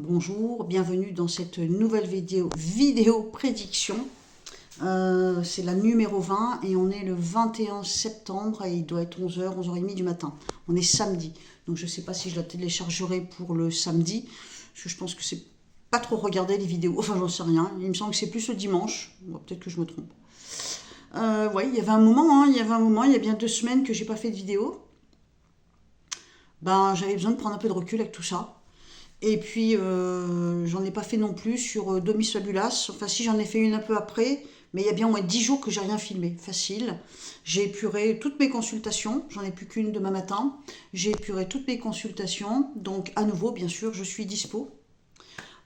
Bonjour, bienvenue dans cette nouvelle vidéo prédiction. C'est la numéro 20 et on est le 21 septembre et il doit être 11h, 11h30 du matin. On est samedi, donc je ne sais pas si je la téléchargerai pour le samedi, parce que je pense que c'est pas trop regarder les vidéos, enfin j'en sais rien, il me semble que c'est plus le dimanche, peut-être que je me trompe. Ouais, il y avait un moment, il y a bien 2 semaines que j'ai pas fait de vidéo. Ben, j'avais besoin de prendre un peu de recul avec tout ça. Et puis, j'en ai pas fait non plus sur Domus Fabulas. Enfin, si, j'en ai fait une un peu après, mais il y a bien au moins 10 jours que j'ai rien filmé. Facile. J'ai épuré toutes mes consultations. J'en ai plus qu'une demain matin. J'ai épuré toutes mes consultations. Donc, à nouveau, bien sûr, je suis dispo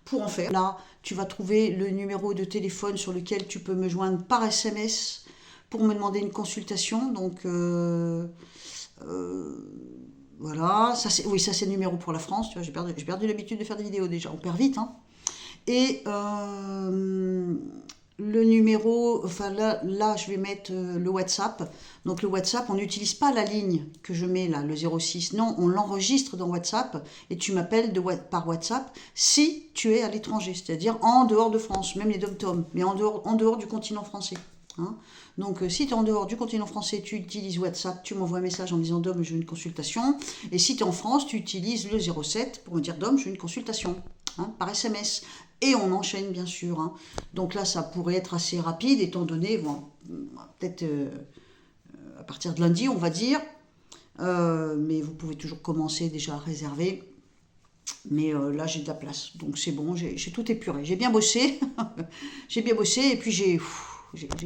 pour en faire. Là, tu vas trouver le numéro de téléphone sur lequel tu peux me joindre par SMS pour me demander une consultation. Donc, voilà, ça c'est, oui, ça c'est le numéro pour la France. Tu vois, j'ai perdu l'habitude de faire des vidéos déjà. On perd vite, hein. Et le numéro, enfin là, je vais mettre le WhatsApp. Donc le WhatsApp, on n'utilise pas la ligne que je mets là, le 06. Non, on l'enregistre dans WhatsApp et tu m'appelles par WhatsApp si tu es à l'étranger, c'est-à-dire en dehors de France, même les dom-toms, mais en dehors du continent français. Hein. Donc si tu es en dehors du continent français, tu utilises WhatsApp, tu m'envoies un message en disant Dom, je veux une consultation. Et si tu es en France, tu utilises le 07 pour me dire Dom, je veux une consultation, hein, par SMS. Et on enchaîne bien sûr. Hein. Donc là, ça pourrait être assez rapide, étant donné, bon, peut-être à partir de lundi, on va dire. Mais vous pouvez toujours commencer déjà à réserver. Mais là, j'ai de la place. Donc c'est bon, j'ai tout épuré. J'ai bien bossé. J'ai bien bossé et puis j'ai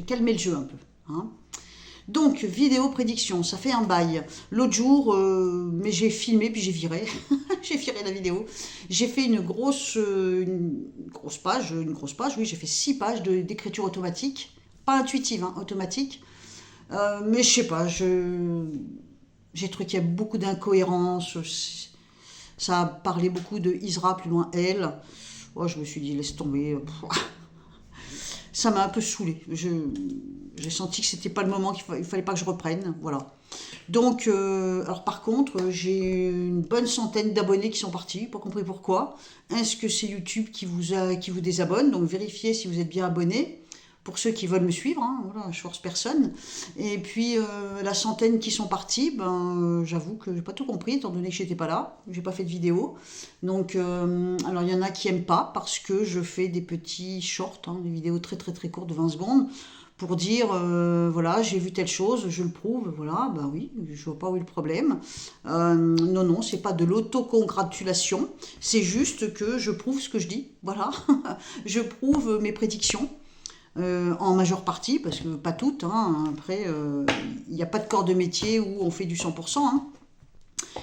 calmé le jeu un peu. Hein. Donc, vidéo prédiction, ça fait un bail. L'autre jour, mais j'ai filmé puis j'ai viré. J'ai viré la vidéo. J'ai fait une grosse page, oui, j'ai fait 6 pages d'écriture automatique. Pas intuitive, hein, automatique. Mais je sais pas, j'ai trouvé qu'il y a beaucoup d'incohérences. Ça a parlé beaucoup de Isra, plus loin elle. Oh, je me suis dit, laisse tomber. Ça m'a un peu saoulée. J'ai senti que c'était pas le moment, qu'il fallait pas que je reprenne. Voilà. Donc, alors par contre, j'ai une bonne centaine d'abonnés qui sont partis, pas compris pourquoi. Est-ce que c'est YouTube qui vous désabonne? Donc vérifiez si vous êtes bien abonné. Pour ceux qui veulent me suivre, hein, voilà, je force personne. Et puis la centaine qui sont partis, j'avoue que j'ai pas tout compris, étant donné que j'étais pas là, j'ai pas fait de vidéo. Donc, alors il y en a qui aiment pas parce que je fais des petits shorts, hein, des vidéos très très très courtes de 20 secondes, pour dire voilà, j'ai vu telle chose, je le prouve, voilà, bah oui, je vois pas où est le problème. Non, c'est pas de l'autocongratulation, c'est juste que je prouve ce que je dis, voilà, je prouve mes prédictions. En majeure partie, parce que pas toutes, hein. Après, il n'y a pas de corps de métier où on fait du 100%. Hein.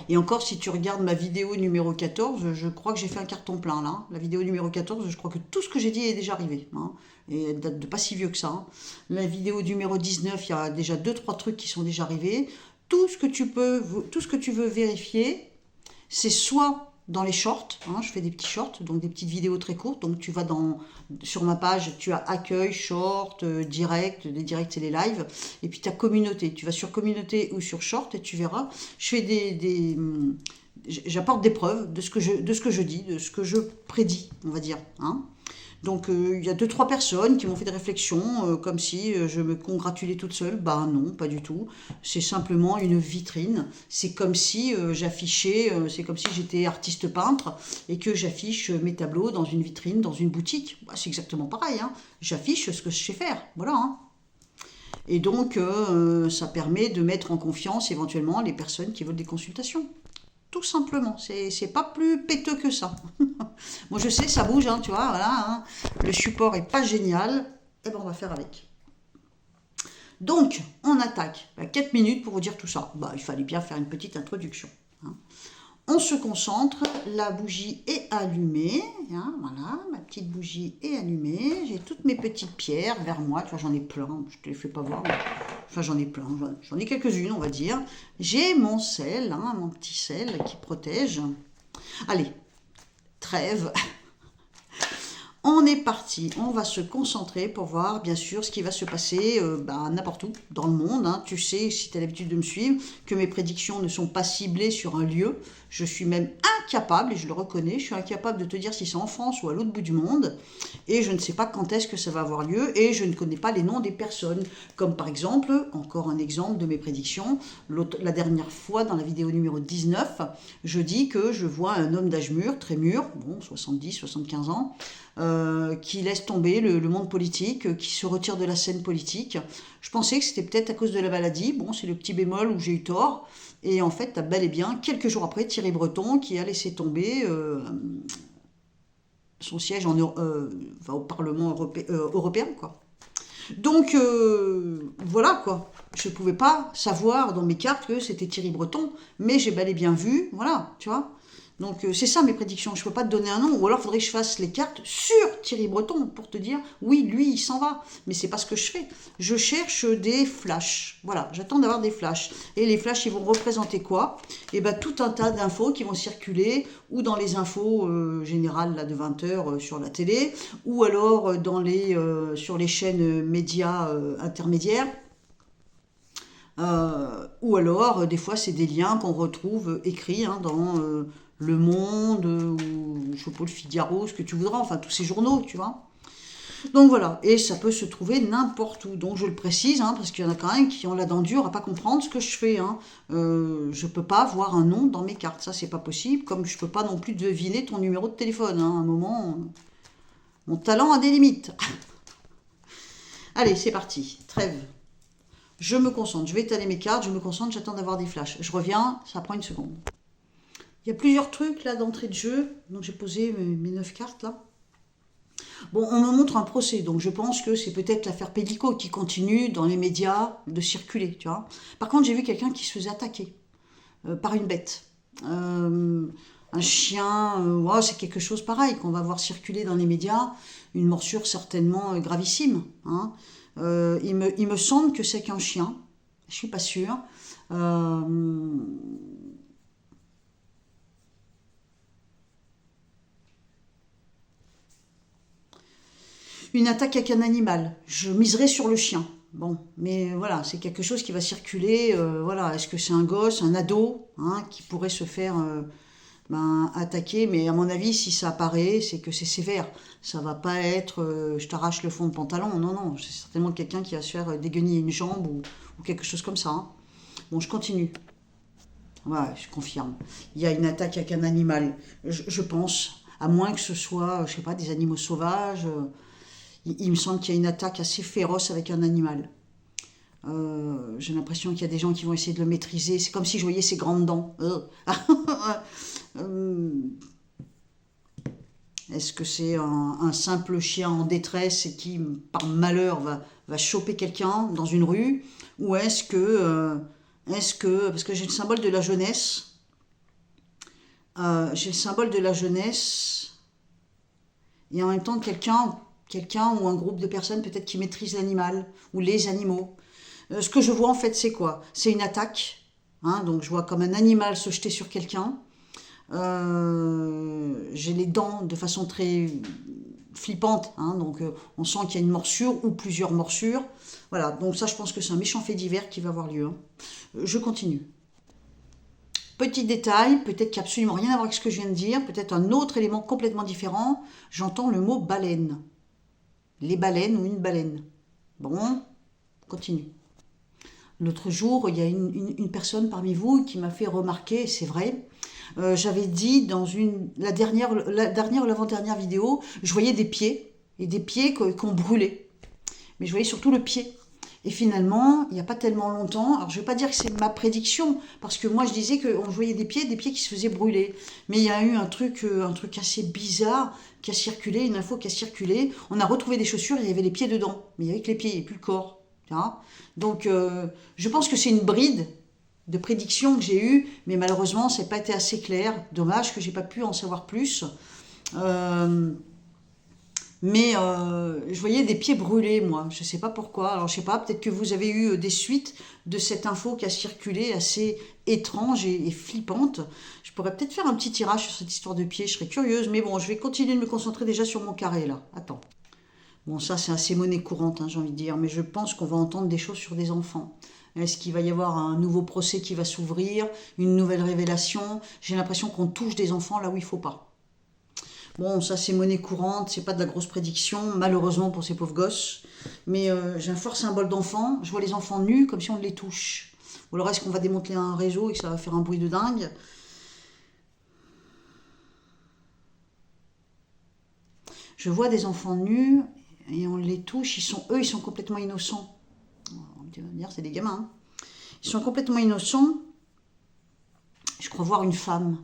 Et encore, si tu regardes ma vidéo numéro 14, je crois que j'ai fait un carton plein là. La vidéo numéro 14, je crois que tout ce que j'ai dit est déjà arrivé. Hein. Et elle date de pas si vieux que ça. Hein. La vidéo numéro 19, il y a déjà 2-3 trucs qui sont déjà arrivés. Tout ce que tu veux vérifier, c'est soit dans les shorts, hein, je fais des petits shorts, donc des petites vidéos très courtes, donc tu vas sur ma page, tu as accueil, short, direct, les directs c'est les lives, et puis tu as communauté, tu vas sur communauté ou sur short et tu verras, je fais j'apporte des preuves de ce que je dis, de ce que je prédis, on va dire, hein. Donc il y a 2-3 personnes qui m'ont fait des réflexions comme si je me congratulais toute seule. Bah non, pas du tout. C'est simplement une vitrine. C'est comme si c'est comme si j'étais artiste peintre et que j'affiche mes tableaux dans une vitrine, dans une boutique. Bah, c'est exactement pareil. Hein. J'affiche ce que je sais faire. Voilà. Hein. Et donc ça permet de mettre en confiance éventuellement les personnes qui veulent des consultations. Tout simplement, c'est pas plus péteux que ça. Moi je sais, ça bouge, hein, tu vois, voilà, hein. Le support est pas génial, et ben on va faire avec. Donc, on attaque. 4 minutes pour vous dire tout ça. Il fallait bien faire une petite introduction. Hein. On se concentre, la bougie est allumée, hein, voilà, ma petite bougie est allumée, j'ai toutes mes petites pierres vers moi, tu vois, j'en ai plein, je te les fais pas voir, mais, enfin j'en ai plein, j'en ai quelques-unes on va dire. J'ai mon sel, hein, mon petit sel qui protège. Allez, trêve. On est parti, on va se concentrer pour voir bien sûr ce qui va se passer n'importe où dans le monde. Hein. Tu sais, si tu as l'habitude de me suivre, que mes prédictions ne sont pas ciblées sur un lieu. Je suis même incapable, et je le reconnais, je suis incapable de te dire si c'est en France ou à l'autre bout du monde, et je ne sais pas quand est-ce que ça va avoir lieu, et je ne connais pas les noms des personnes. Comme par exemple, encore un exemple de mes prédictions, la dernière fois dans la vidéo numéro 19, je dis que je vois un homme d'âge mûr, très mûr, bon, 70, 75 ans, qui laisse tomber le monde politique, qui se retire de la scène politique. Je pensais que c'était peut-être à cause de la maladie, bon, c'est le petit bémol où j'ai eu tort, et en fait, bel et bien, quelques jours après, Thierry Breton qui a laissé tomber son siège au Parlement européen, quoi. Donc, voilà, quoi. Je ne pouvais pas savoir dans mes cartes que c'était Thierry Breton, mais j'ai bel et bien vu, voilà, tu vois. Donc, c'est ça mes prédictions. Je ne peux pas te donner un nom, ou alors il faudrait que je fasse les cartes sur Thierry Breton pour te dire, oui, lui, il s'en va. Mais c'est pas ce que je fais. Je cherche des flashs. Voilà, j'attends d'avoir des flashs. Et les flashs, ils vont représenter quoi? Eh bien, tout un tas d'infos qui vont circuler, ou dans les infos générales là, de 20h sur la télé, ou alors sur les chaînes médias intermédiaires. Ou alors, des fois, c'est des liens qu'on retrouve écrits dans Le Monde, ou je sais pas, Le Figaro, ce que tu voudras, enfin tous ces journaux, tu vois. Donc voilà, et ça peut se trouver n'importe où. Donc je le précise, parce qu'il y en a quand même qui ont la dent dure à pas comprendre ce que je fais. Je peux pas voir un nom dans mes cartes, ça c'est pas possible, comme je peux pas non plus deviner ton numéro de téléphone. À un moment, mon talent a des limites. Allez, c'est parti, trêve. Je me concentre, je vais étaler mes cartes, je me concentre, j'attends d'avoir des flashs. Je reviens, ça prend une seconde. Il y a plusieurs trucs là d'entrée de jeu, donc j'ai posé mes 9 cartes là. Bon, on me montre un procès, donc je pense que c'est peut-être l'affaire Pélico qui continue dans les médias de circuler, tu vois. Par contre, j'ai vu quelqu'un qui se faisait attaquer par une bête. Un chien, c'est quelque chose pareil qu'on va voir circuler dans les médias, une morsure certainement gravissime. Il me semble que c'est qu'un chien, je suis pas sûre. Une attaque avec un animal, je miserais sur le chien. Bon, mais voilà, c'est quelque chose qui va circuler. Voilà, est-ce que c'est un gosse, un ado, qui pourrait se faire attaquer? Mais à mon avis, si ça apparaît, c'est que c'est sévère. Ça va pas être je t'arrache le fond de pantalon. Non, non, c'est certainement quelqu'un qui va se faire dégueniller une jambe ou quelque chose comme ça. Bon, je continue. Ouais, je confirme. Il y a une attaque avec un animal, je pense. À moins que ce soit, je sais pas, des animaux sauvages. Il me semble qu'il y a une attaque assez féroce avec un animal. J'ai l'impression qu'il y a des gens qui vont essayer de le maîtriser. C'est comme si je voyais ses grandes dents. Est-ce que c'est un simple chien en détresse et qui, par malheur, va choper quelqu'un dans une rue? Ou est-ce que parce que j'ai le symbole de la jeunesse, et en même temps quelqu'un ou un groupe de personnes peut-être qui maîtrisent l'animal ou les animaux. Ce que je vois en fait, c'est quoi? C'est une attaque. Donc je vois comme un animal se jeter sur quelqu'un. J'ai les dents de façon très flippante. Donc on sent qu'il y a une morsure ou plusieurs morsures. Voilà, donc ça je pense que c'est un méchant fait divers qui va avoir lieu. Je continue. Petit détail, peut-être qu'il n'y a absolument rien à voir avec ce que je viens de dire, peut-être un autre élément complètement différent. J'entends le mot baleine. Les baleines ou une baleine. Bon, continue. L'autre jour, il y a une personne parmi vous qui m'a fait remarquer, c'est vrai, j'avais dit dans la dernière ou l'avant-dernière vidéo, je voyais des pieds, et des pieds qu'on brûlait. Mais je voyais surtout le pied. Et finalement, il n'y a pas tellement longtemps, alors je ne vais pas dire que c'est ma prédiction, parce que moi je disais qu'on voyait des pieds qui se faisaient brûler. Mais il y a eu un truc assez bizarre qui a circulé, une info qui a circulé. On a retrouvé des chaussures et il y avait les pieds dedans. Mais il y avait que les pieds, il n'y avait plus le corps. Donc je pense que c'est une bride de prédiction que j'ai eue, mais malheureusement ça n'a pas été assez clair. Dommage que j'ai pas pu en savoir plus. Mais je voyais des pieds brûlés, moi. Je ne sais pas pourquoi. Alors, je ne sais pas, peut-être que vous avez eu des suites de cette info qui a circulé, assez étrange et flippante. Je pourrais peut-être faire un petit tirage sur cette histoire de pieds. Je serais curieuse. Mais bon, je vais continuer de me concentrer déjà sur mon carré, là. Attends. Bon, ça, c'est assez monnaie courante, j'ai envie de dire. Mais je pense qu'on va entendre des choses sur des enfants. Est-ce qu'il va y avoir un nouveau procès qui va s'ouvrir, une nouvelle révélation? J'ai l'impression qu'on touche des enfants là où il ne faut pas. Bon, ça c'est monnaie courante, c'est pas de la grosse prédiction, malheureusement pour ces pauvres gosses. Mais j'ai un fort symbole d'enfant. Je vois les enfants nus comme si on les touche. Ou alors est-ce qu'on va démanteler un réseau et que ça va faire un bruit de dingue? Je vois des enfants nus et on les touche. Eux, ils sont complètement innocents. On va dire, c'est des gamins. Hein. Ils sont complètement innocents. Je crois voir une femme.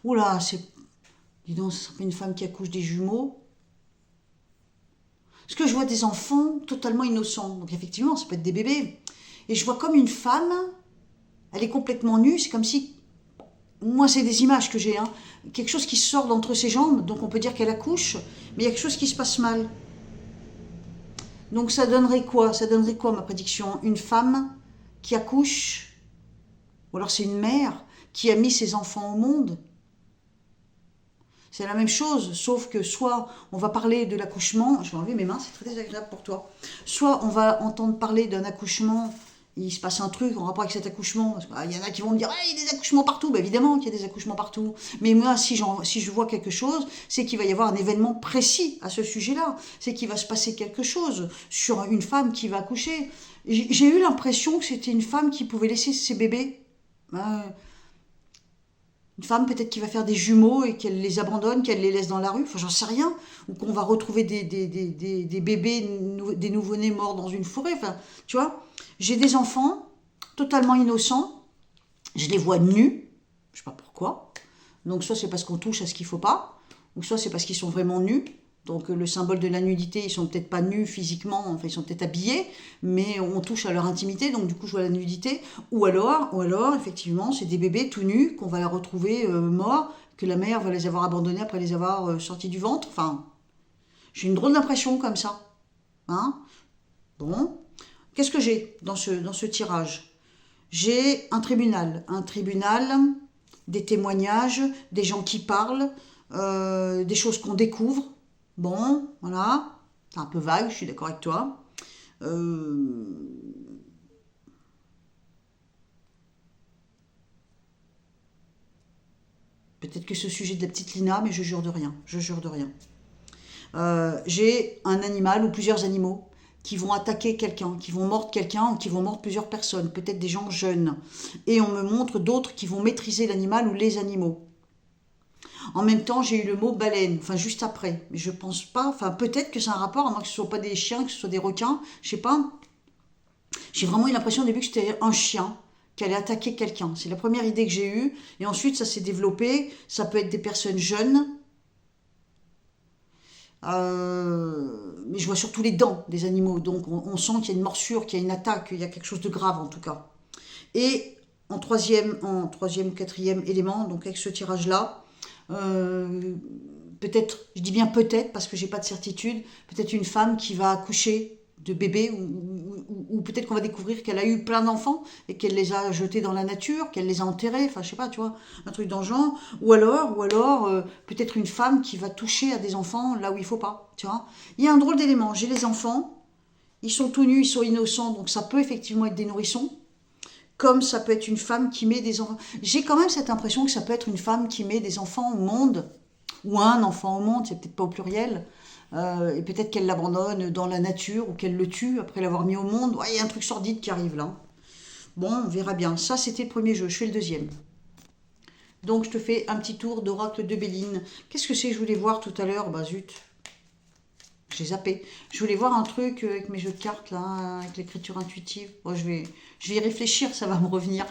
Oula, dis donc, ce serait une femme qui accouche des jumeaux. Parce que je vois des enfants totalement innocents. Donc effectivement, ça peut être des bébés. Et je vois comme une femme, elle est complètement nue. C'est comme si, moi c'est des images que j'ai, hein, quelque chose qui sort d'entre ses jambes. Donc on peut dire qu'elle accouche, mais il y a quelque chose qui se passe mal. Donc ça donnerait quoi? Ça donnerait quoi ma prédiction? Une femme qui accouche, ou alors c'est une mère qui a mis ses enfants au monde. C'est la même chose, sauf que soit on va parler de l'accouchement, je vais enlever mes mains, c'est très désagréable pour toi. Soit on va entendre parler d'un accouchement, il se passe un truc en rapport avec cet accouchement. Il y en a qui vont me dire hey, il y a des accouchements partout. Ben, évidemment qu'il y a des accouchements partout. Mais moi, si je vois quelque chose, c'est qu'il va y avoir un événement précis à ce sujet-là. C'est qu'il va se passer quelque chose sur une femme qui va accoucher. J'ai eu l'impression que c'était une femme qui pouvait laisser ses bébés. Une femme peut-être qui va faire des jumeaux et qu'elle les abandonne, qu'elle les laisse dans la rue, enfin j'en sais rien, ou qu'on va retrouver des bébés, des nouveau-nés morts dans une forêt, enfin tu vois. J'ai des enfants totalement innocents, je les vois nus, je sais pas pourquoi, donc soit c'est parce qu'on touche à ce qu'il faut pas, ou soit c'est parce qu'ils sont vraiment nus. Donc le symbole de la nudité, ils sont peut-être pas nus physiquement, enfin ils sont peut-être habillés, mais on touche à leur intimité, donc du coup je vois la nudité. Ou alors effectivement, c'est des bébés tout nus qu'on va retrouver morts, que la mère va les avoir abandonnés après les avoir sortis du ventre. Enfin, j'ai une drôle d'impression comme ça. Hein? Bon, qu'est-ce que j'ai dans ce tirage? J'ai un tribunal, des témoignages, des gens qui parlent, des choses qu'on découvre. Bon, voilà, c'est un peu vague, je suis d'accord avec toi. Peut-être que ce sujet de la petite Lina, mais je jure de rien, je jure de rien. J'ai un animal ou plusieurs animaux qui vont attaquer quelqu'un, qui vont mordre quelqu'un ou qui vont mordre plusieurs personnes, peut-être des gens jeunes. Et on me montre d'autres qui vont maîtriser l'animal ou les animaux. En même temps, j'ai eu le mot baleine, enfin juste après. Mais je pense pas, enfin peut-être que c'est un rapport, à moins que ce soit pas des chiens, que ce soit des requins, je sais pas. J'ai vraiment eu l'impression au début que c'était un chien qui allait attaquer quelqu'un. C'est la première idée que j'ai eue. Et ensuite, ça s'est développé. Ça peut être des personnes jeunes. Mais je vois surtout les dents des animaux. Donc on sent qu'il y a une morsure, qu'il y a une attaque, il y a quelque chose de grave en tout cas. Et en troisième ou quatrième élément, donc avec ce tirage-là, peut-être, je dis bien peut-être parce que j'ai pas de certitude, peut-être une femme qui va accoucher de bébés ou peut-être qu'on va découvrir qu'elle a eu plein d'enfants et qu'elle les a jetés dans la nature, qu'elle les a enterrés, enfin je sais pas, tu vois, un truc dans le genre, ou alors peut-être une femme qui va toucher à des enfants là où il faut pas, tu vois. Il y a un drôle d'élément, j'ai les enfants, ils sont tout nus, ils sont innocents, donc ça peut effectivement être des nourrissons, comme ça peut être une femme qui met des enfants. J'ai quand même cette impression que ça peut être une femme qui met des enfants au monde, ou un enfant au monde, c'est peut-être pas au pluriel, et peut-être qu'elle l'abandonne dans la nature, ou qu'elle le tue après l'avoir mis au monde. Ouais, il y a un truc sordide qui arrive là. Bon, on verra bien. Ça, c'était le premier jeu, je fais le deuxième. Donc, je te fais un petit tour d'oracle de Béline. Qu'est-ce que c'est que je voulais voir tout à l'heure? Bah zut, j'ai zappé. Je voulais voir un truc avec mes jeux de cartes, là, avec l'écriture intuitive. Bon, je vais y réfléchir, ça va me revenir.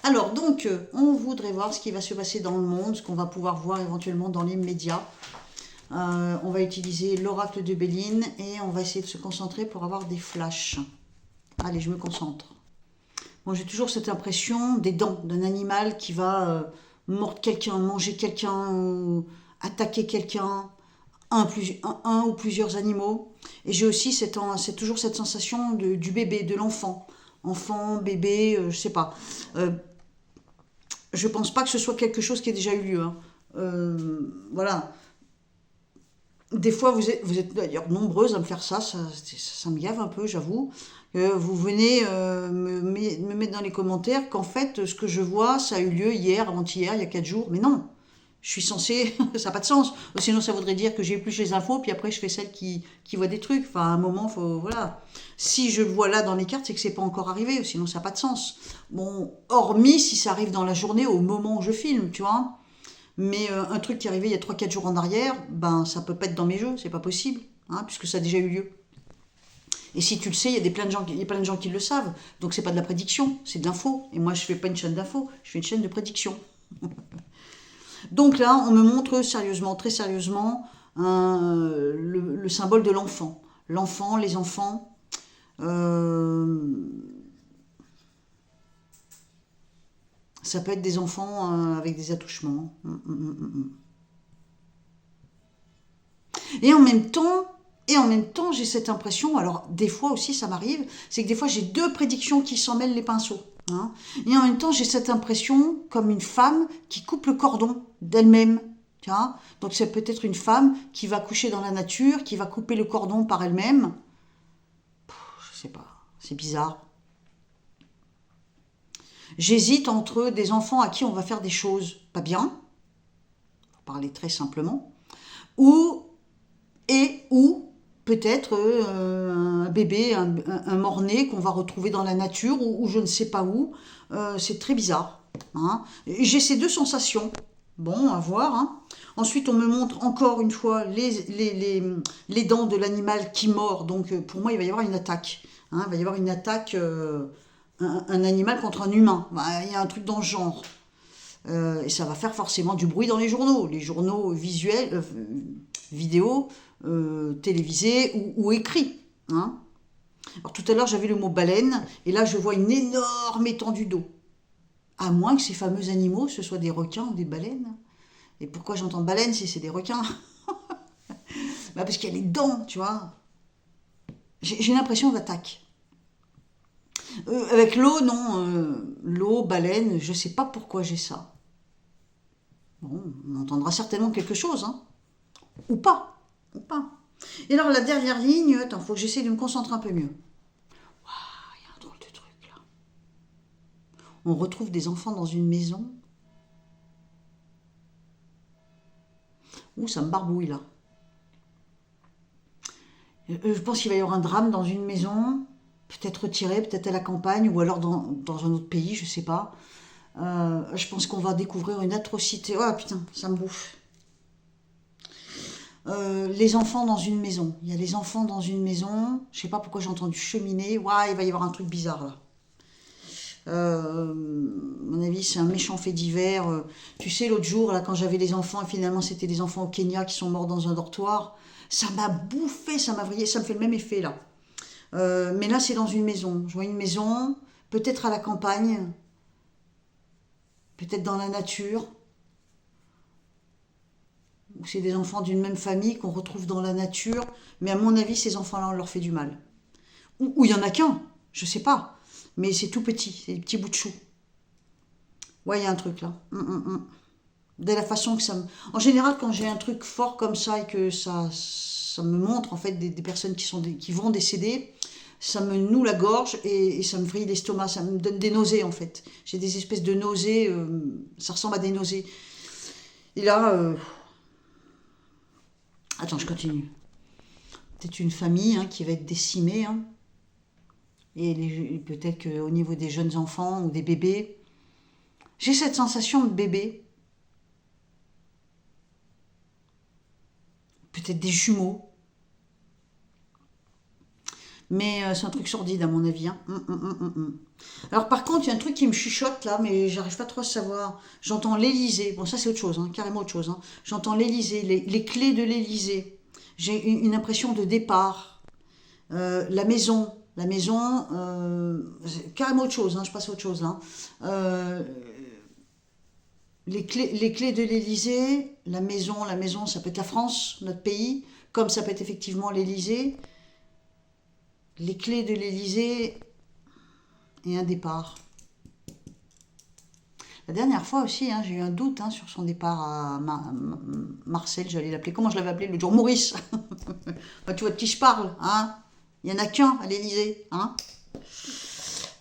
Alors, donc, on voudrait voir ce qui va se passer dans le monde, ce qu'on va pouvoir voir éventuellement dans les médias. On va utiliser l'oracle de Béline et on va essayer de se concentrer pour avoir des flashs. Allez, je me concentre. Bon, j'ai toujours cette impression des dents d'un animal qui va mordre quelqu'un, manger quelqu'un, ou attaquer quelqu'un. Un ou plusieurs animaux. Et j'ai aussi toujours cette sensation du bébé, de l'enfant. Enfant, bébé, je sais pas. Je pense pas que ce soit quelque chose qui ait déjà eu lieu. Hein. Voilà. des fois, vous êtes d'ailleurs nombreuses à me faire ça me gave un peu, j'avoue. Vous venez me mettre dans les commentaires qu'en fait, ce que je vois, ça a eu lieu hier, avant-hier, il y a 4 jours. Mais non, je suis censée, ça n'a pas de sens. Sinon, ça voudrait dire que j'épluche les infos, puis après, je fais celle qui voit des trucs. Enfin, à un moment, faut, voilà. Si je le vois là dans les cartes, c'est que c'est pas encore arrivé, sinon ça n'a pas de sens. Bon, hormis si ça arrive dans la journée, au moment où je filme, tu vois. Mais un truc qui est arrivé il y a 3 4 jours en arrière, ben ça peut pas être dans mes jeux, c'est pas possible, hein, puisque ça a déjà eu lieu. Et si tu le sais, il y a plein de gens qui le savent. Donc c'est pas de la prédiction, c'est de l'info. Et moi je fais pas une chaîne d'info, je fais une chaîne de prédiction. Donc là, on me montre sérieusement, très sérieusement, le symbole de l'enfant. L'enfant, les enfants. Ça peut être des enfants avec des attouchements. Et en même temps, j'ai cette impression, alors des fois aussi ça m'arrive, c'est que des fois j'ai deux prédictions qui s'en mêlent les pinceaux. Hein. Et en même temps, j'ai cette impression comme une femme qui coupe le cordon d'elle-même. Tu vois. Donc c'est peut-être une femme qui va coucher dans la nature, qui va couper le cordon par elle-même. Je sais pas, c'est bizarre. J'hésite entre des enfants à qui on va faire des choses pas bien, pour parler très simplement, ou peut-être un bébé, un mort-né qu'on va retrouver dans la nature ou je ne sais pas où. C'est très bizarre. Hein. J'ai ces deux sensations. Bon, à voir. Hein. Ensuite, on me montre encore une fois les dents de l'animal qui mord. Donc, pour moi, il va y avoir une attaque. Hein. Il va y avoir une attaque, un animal contre un humain. Il y a un truc dans le genre. Et ça va faire forcément du bruit dans les journaux visuels, vidéo, télévisés ou écrits. Hein. Alors tout à l'heure j'avais le mot baleine, et là je vois une énorme étendue d'eau. À moins que ces fameux animaux, ce soient des requins ou des baleines. Et pourquoi j'entends baleine si c'est des requins? Parce qu'il y a les dents, tu vois. J'ai l'impression d'attaque. Avec l'eau, non. L'eau, baleine, je sais pas pourquoi j'ai ça. Bon, on entendra certainement quelque chose, hein. Ou pas. Ou pas. Et alors, la dernière ligne, attends, faut que j'essaie de me concentrer un peu mieux. Waouh, il y a un drôle de truc, là. On retrouve des enfants dans une maison. Ouh, ça me barbouille, là. Je pense qu'il va y avoir un drame dans une maison, peut-être retiré, peut-être à la campagne, ou alors dans un autre pays, je sais pas. Je pense qu'on va découvrir une atrocité. Oh putain, ça me bouffe. Les enfants dans une maison. Il y a les enfants dans une maison. Je sais pas pourquoi j'ai entendu cheminer. Ouah, il va y avoir un truc bizarre là. À mon avis, c'est un méchant fait divers. Tu sais, l'autre jour, là, quand j'avais les enfants, et finalement, c'était des enfants au Kenya qui sont morts dans un dortoir. Ça m'a bouffé, ça m'a vrillé, ça me fait le même effet là. Mais là, c'est dans une maison. Je vois une maison, peut-être à la campagne, peut-être dans la nature. Ou c'est des enfants d'une même famille qu'on retrouve dans la nature. Mais à mon avis, ces enfants-là, on leur fait du mal. Ou il y en a qu'un, je sais pas. Mais c'est tout petit, c'est des petits bouts de chou. Ouais, il y a un truc là. De la façon que ça me... En général, quand j'ai un truc fort comme ça et que ça me montre en fait des personnes qui vont décéder, ça me noue la gorge et ça me vrille l'estomac, ça me donne des nausées en fait. J'ai des espèces de nausées, ça ressemble à des nausées. Et là, attends, je continue. Peut-être une famille hein, qui va être décimée. Hein. Et peut-être qu'au niveau des jeunes enfants ou des bébés, j'ai cette sensation de bébé. Peut-être des jumeaux. Mais c'est un truc sordide à mon avis. Hein. Alors par contre, il y a un truc qui me chuchote là, mais j'arrive pas trop à savoir. J'entends l'Élysée. Bon, ça c'est autre chose, hein, carrément autre chose. Hein. J'entends l'Élysée, les clés de l'Élysée. J'ai une impression de départ. La maison, c'est carrément autre chose. Hein, je passe à autre chose là. Les clés de l'Élysée, la maison, ça peut être la France, notre pays, comme ça peut être effectivement l'Élysée. Les clés de l'Élysée et un départ. La dernière fois aussi, hein, j'ai eu un doute hein, sur son départ à Marcel, j'allais l'appeler. Comment je l'avais appelé le jour? Maurice. Bah, tu vois de qui je parle, hein? Il n'y en a qu'un à l'Élysée, hein?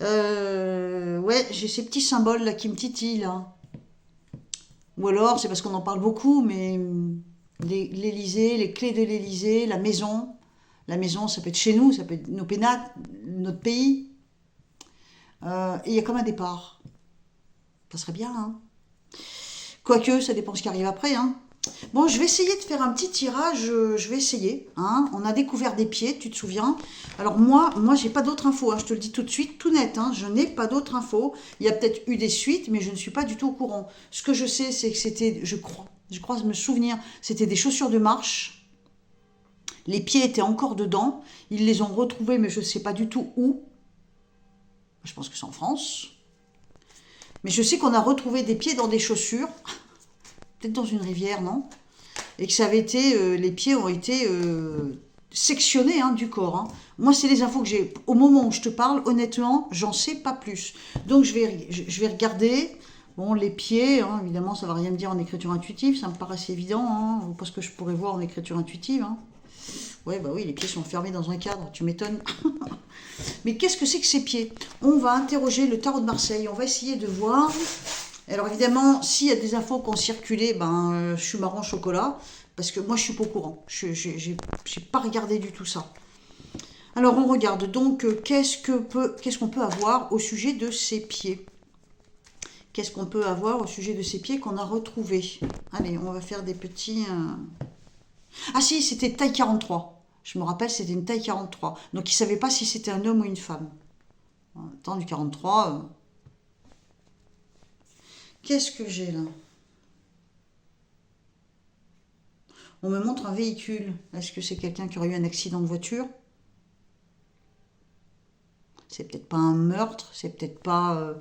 Ouais, j'ai ces petits symboles là qui me titillent, là. Ou alors, c'est parce qu'on en parle beaucoup, mais l'Élysée, les clés de l'Élysée, la maison. La maison, ça peut être chez nous, ça peut être nos pénates, notre pays. Et il y a comme un départ. Ça serait bien, hein. Quoique, ça dépend ce qui arrive après, hein. Bon, je vais essayer de faire un petit tirage, je vais essayer, hein. On a découvert des pieds, tu te souviens? Alors moi j'ai pas d'autres infos, hein, je te le dis tout de suite, tout net, hein, je n'ai pas d'autres infos. Il y a peut-être eu des suites, mais je ne suis pas du tout au courant. Ce que je sais, c'est que c'était, je crois me souvenir, c'était des chaussures de marche. Les pieds étaient encore dedans, ils les ont retrouvés, mais je ne sais pas du tout où. Je pense que c'est en France. Mais je sais qu'on a retrouvé des pieds dans des chaussures, peut-être dans une rivière, non? Et que ça avait été, les pieds ont été sectionnés hein, du corps. Hein. Moi, c'est les infos que j'ai. Au moment où je te parle, honnêtement, j'en sais pas plus. Donc, je vais regarder. Bon, les pieds, hein, évidemment, ça ne va rien me dire en écriture intuitive, ça me paraît assez évident, hein, parce que je pourrais voir en écriture intuitive. Hein. Ouais, bah oui, les pieds sont fermés dans un cadre, tu m'étonnes. Mais qu'est-ce que c'est que ces pieds? On va interroger le tarot de Marseille, on va essayer de voir. Alors évidemment, s'il y a des infos qui ont circulé, je suis marron chocolat, parce que moi je suis pas au courant. Je n'ai pas regardé du tout ça. Alors on regarde donc qu'est-ce qu'on peut avoir au sujet de ces pieds. Qu'est-ce qu'on peut avoir au sujet de ces pieds qu'on a retrouvés? Allez, on va faire des petits... Ah si, c'était taille 43. Je me rappelle, c'était une taille 43. Donc il ne savait pas si c'était un homme ou une femme. Attends, du 43... Qu'est-ce que j'ai là? On me montre un véhicule. Est-ce que c'est quelqu'un qui aurait eu un accident de voiture? C'est peut-être pas un meurtre, c'est peut-être pas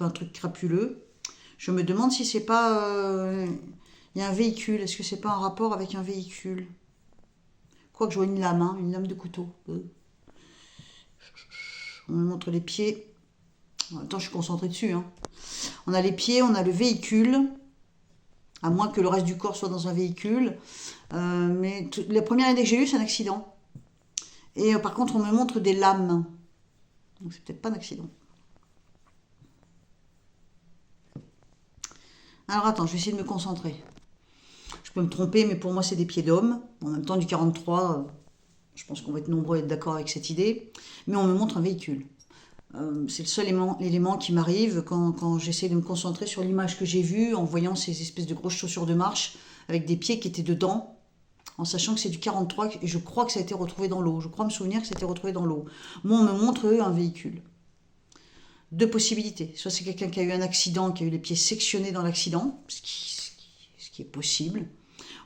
un truc crapuleux. Je me demande si c'est pas... Il y a un véhicule. Est-ce que c'est pas un rapport avec un véhicule? Quoique je vois une lame, hein, une lame de couteau. On me montre les pieds. Attends, je suis concentrée dessus. Hein. On a les pieds, on a le véhicule. À moins que le reste du corps soit dans un véhicule. Mais la première idée que j'ai eue, c'est un accident. Et par contre, on me montre des lames. Donc c'est peut-être pas un accident. Alors attends, je vais essayer de me concentrer. Je peux me tromper, mais pour moi, c'est des pieds d'homme. En même temps, du 43, je pense qu'on va être nombreux à être d'accord avec cette idée. Mais on me montre un véhicule. C'est le seul élément qui m'arrive quand j'essaie de me concentrer sur l'image que j'ai vue en voyant ces espèces de grosses chaussures de marche avec des pieds qui étaient dedans, en sachant que c'est du 43 et je crois que ça a été retrouvé dans l'eau. Je crois me souvenir que ça a été retrouvé dans l'eau. Moi, on me montre un véhicule. Deux possibilités. Soit c'est quelqu'un qui a eu un accident, qui a eu les pieds sectionnés dans l'accident, ce qui est possible.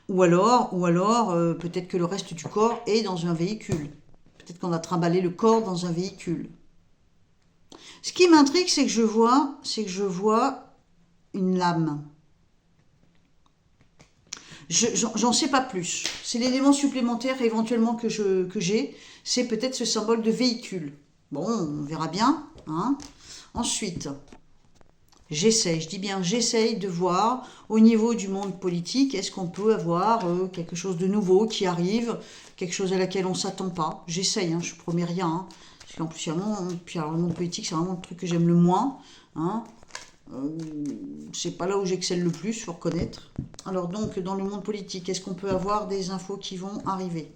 Ou alors peut-être que le reste du corps est dans un véhicule. Peut-être qu'on a trimballé le corps dans un véhicule. Ce qui m'intrigue, c'est que je vois une lame. J'en sais pas plus. C'est l'élément supplémentaire éventuellement que j'ai. C'est peut-être ce symbole de véhicule. Bon, on verra bien. Hein. Ensuite, je dis bien j'essaye de voir au niveau du monde politique, est-ce qu'on peut avoir quelque chose de nouveau qui arrive, quelque chose à laquelle on ne s'attend pas. J'essaye, hein, je ne promets rien. Hein. Parce qu'en plus, puis alors, le monde politique, c'est vraiment le truc que j'aime le moins. Hein. C'est pas là où j'excelle le plus, il faut reconnaître. Alors donc, dans le monde politique, est-ce qu'on peut avoir des infos qui vont arriver?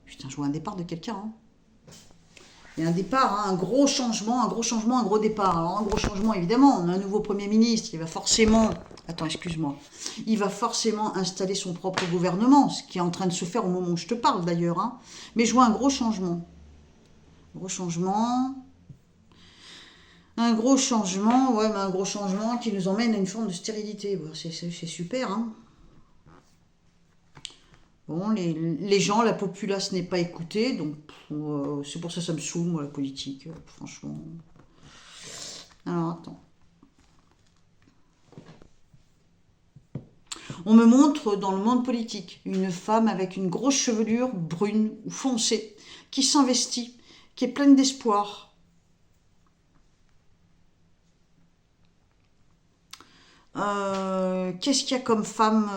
Putain, je vois un départ de quelqu'un. Hein. Il y a un départ, hein, un gros changement, un gros départ. Alors un gros changement, évidemment, on a un nouveau Premier ministre, il va forcément... Attends, excuse-moi. Il va forcément installer son propre gouvernement, ce qui est en train de se faire au moment où je te parle d'ailleurs. Hein. Mais je vois un gros changement. Gros changement... Un gros changement, ouais, mais un gros changement qui nous emmène à une forme de stérilité. Bon, c'est super, hein. Bon, les gens, la populace n'est pas écoutée, donc c'est pour ça que ça me saoule, moi, la politique, franchement. Alors, attends. On me montre dans le monde politique une femme avec une grosse chevelure brune ou foncée, qui s'investit, qui est pleine d'espoir. Qu'est-ce qu'il y a comme femme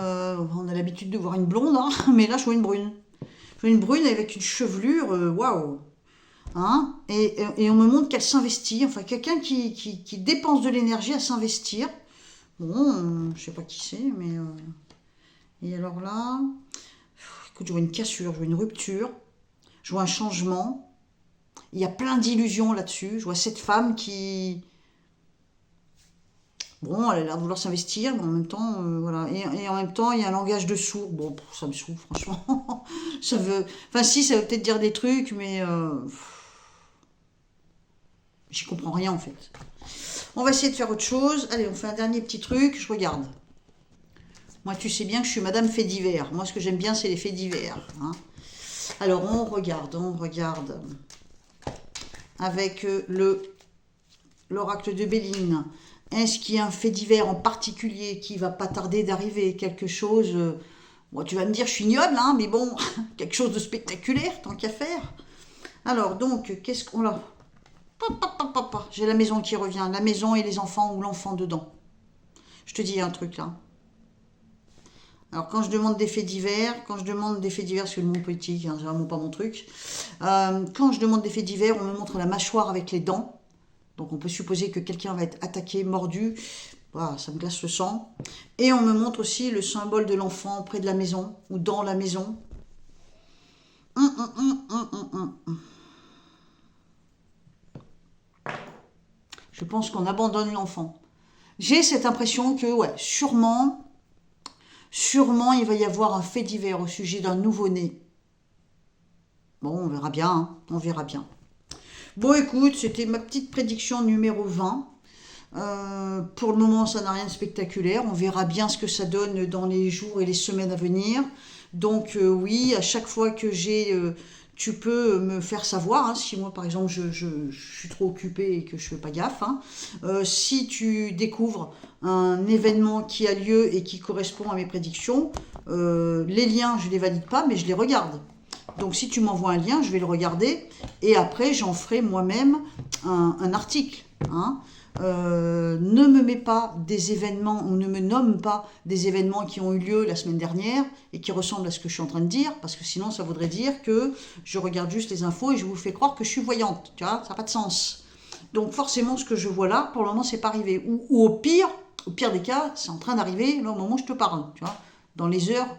on a l'habitude de voir une blonde, hein, mais là je vois une brune. Je vois une brune avec une chevelure, waouh. Hein, et on me montre qu'elle s'investit, enfin quelqu'un qui dépense de l'énergie à s'investir. Bon, je sais pas qui c'est, mais... Et alors là, écoute, je vois une cassure, je vois une rupture, je vois un changement. Il y a plein d'illusions là-dessus. Je vois cette femme qui... Bon, elle a l'air de vouloir s'investir, mais en même temps, voilà. Et en même temps, il y a un langage de sourd. Bon, ça me saoule, franchement. Ça veut... Enfin, si, ça veut peut-être dire des trucs, mais... j'y comprends rien, en fait. On va essayer de faire autre chose. Allez, on fait un dernier petit truc. Je regarde. Moi, tu sais bien que je suis Madame Fait divers. Moi, ce que j'aime bien, c'est les faits divers. Hein. Alors, on regarde avec l'oracle de Béline. Est-ce qu'il y a un fait divers en particulier qui va pas tarder d'arriver? Quelque chose... bon, tu vas me dire, je suis ignoble, hein, mais bon, quelque chose de spectaculaire, tant qu'à faire. Alors, donc, qu'est-ce qu'on a? J'ai la maison qui revient. La maison et les enfants ou l'enfant dedans. Je te dis un truc, là. Alors, quand je demande des faits divers, parce que le monde politique, hein, c'est vraiment pas mon truc. Quand je demande des faits divers, on me montre la mâchoire avec les dents. Donc, on peut supposer que quelqu'un va être attaqué, mordu. Voilà, ça me glace le sang. Et on me montre aussi le symbole de l'enfant près de la maison ou dans la maison. Je pense qu'on abandonne l'enfant. J'ai cette impression que, ouais, sûrement, il va y avoir un fait divers au sujet d'un nouveau-né. Bon, on verra bien, hein, on verra bien. Bon, écoute, c'était ma petite prédiction numéro 20. Pour le moment, ça n'a rien de spectaculaire. On verra bien ce que ça donne dans les jours et les semaines à venir. Donc oui, à chaque fois que j'ai... tu peux me faire savoir, hein, si moi par exemple je suis trop occupée et que je fais pas gaffe. Hein. Si tu découvres un événement qui a lieu et qui correspond à mes prédictions, les liens je les valide pas mais je les regarde. Donc si tu m'envoies un lien, je vais le regarder et après j'en ferai moi-même un article. Hein. Ne me mets pas des événements, ou ne me nomme pas des événements qui ont eu lieu la semaine dernière et qui ressemblent à ce que je suis en train de dire, parce que sinon ça voudrait dire que je regarde juste les infos et je vous fais croire que je suis voyante, tu vois, ça n'a pas de sens. Donc forcément ce que je vois là, pour le moment c'est pas arrivé, ou au pire des cas, c'est en train d'arriver là au moment où je te parle, tu vois, dans les heures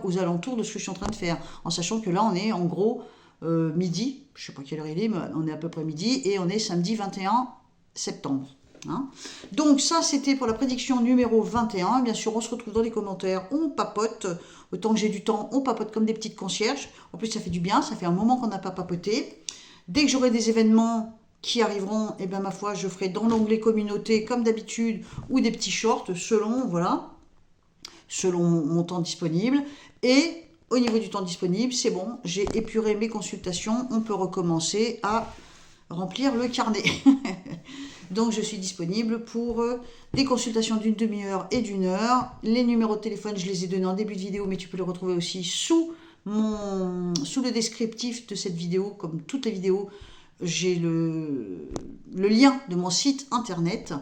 aux alentours de ce que je suis en train de faire, en sachant que là on est en gros midi, je sais pas quelle heure il est, mais on est à peu près midi, et on est samedi 21 septembre. Hein. Donc ça c'était pour la prédiction numéro 21. Bien sûr on se retrouve dans les commentaires, on papote, autant que j'ai du temps on papote comme des petites concierges, en plus ça fait du bien, ça fait un moment qu'on n'a pas papoté. Dès que j'aurai des événements qui arriveront, et bien ma foi je ferai dans l'onglet communauté comme d'habitude, ou des petits shorts selon, voilà, selon mon temps disponible. Et au niveau du temps disponible, c'est bon, j'ai épuré mes consultations, on peut recommencer à remplir le carnet. Donc je suis disponible pour des consultations d'une demi-heure et d'une heure. Les numéros de téléphone, je les ai donnés en début de vidéo, mais tu peux les retrouver aussi sous le descriptif de cette vidéo. Comme toutes les vidéos, j'ai le lien de mon site internet.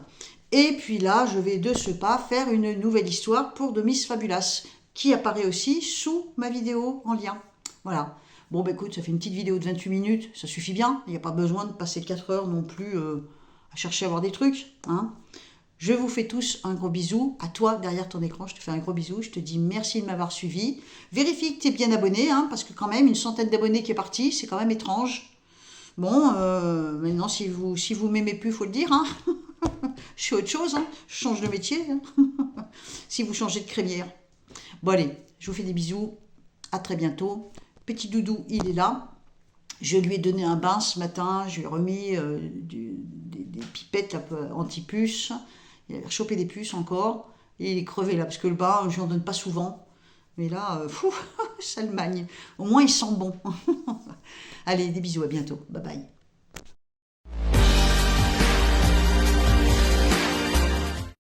Et puis là, je vais de ce pas faire une nouvelle histoire pour de Miss Fabulas, qui apparaît aussi sous ma vidéo en lien. Voilà. Bon, bah écoute, ça fait une petite vidéo de 28 minutes, ça suffit bien. Il n'y a pas besoin de passer 4 heures non plus à chercher à voir des trucs. Hein. Je vous fais tous un gros bisou. À toi, derrière ton écran, je te fais un gros bisou. Je te dis merci de m'avoir suivi. Vérifie que tu es bien abonné, hein, parce que quand même, une centaine d'abonnés qui est partie, c'est quand même étrange. Bon, maintenant, si vous m'aimez plus, il faut le dire. Hein. Je fais autre chose, hein. Je change de métier. Hein. Si vous changez de crémière. Bon, allez, je vous fais des bisous. À très bientôt. Petit doudou, il est là. Je lui ai donné un bain ce matin. Je lui ai remis des pipettes anti-puces. Il avait chopé des puces encore. Et il est crevé là, parce que le bain, je n'en donne pas souvent. Mais là, ça le magne. Au moins, il sent bon. Allez, des bisous, à bientôt. Bye bye.